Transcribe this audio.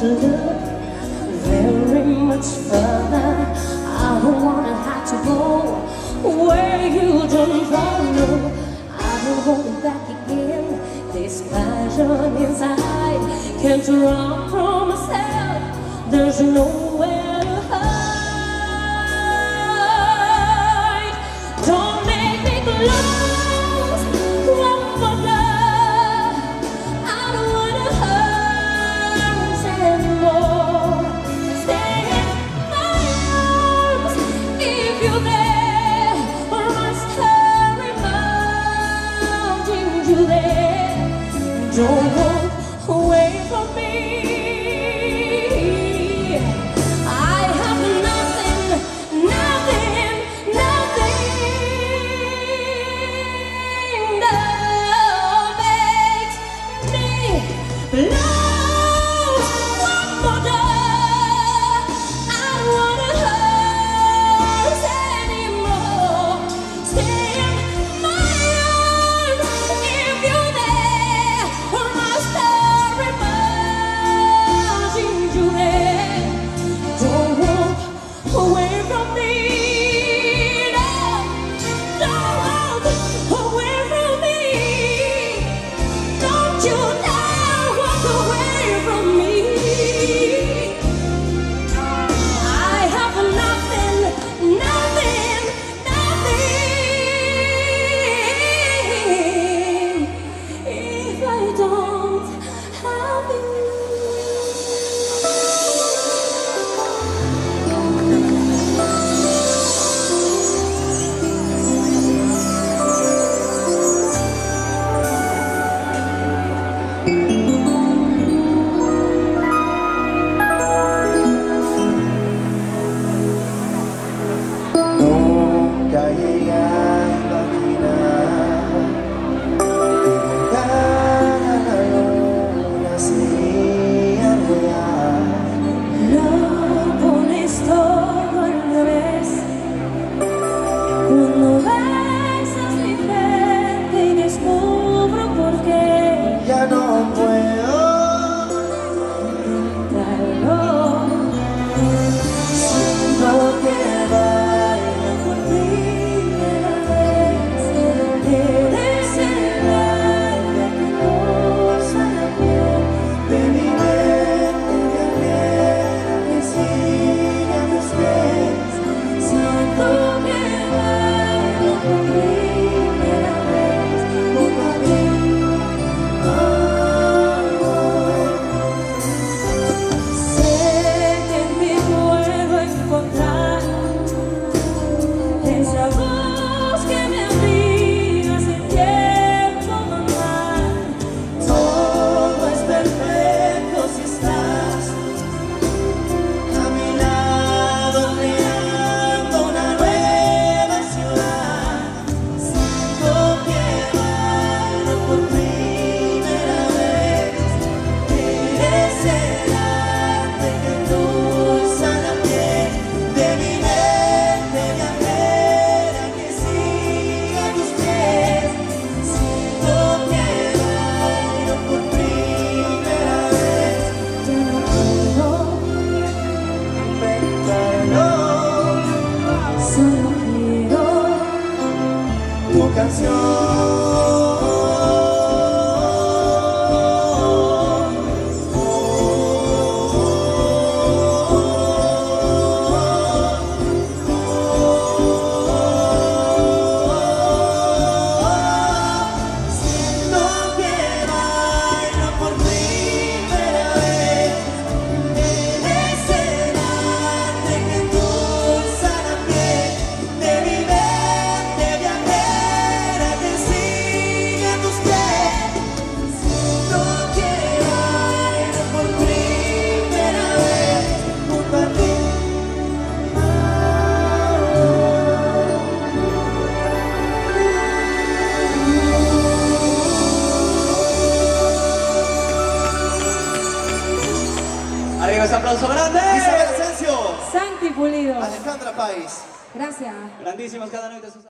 to look very much further. I don't wanna have to go where you don't follow. I don't hold it back again. This passion inside can't run from myself. There's nowhere to hide. Don't make me close one more door. I don't wanna hurt anymore. Stay in my arms if you're there, or my story mountain you there. Don't walk away from me. Amigos, aplauso grande. Isabel Asensio. Santi Pulido. Alejandra País. Gracias. Grandísimos cada uno de sus...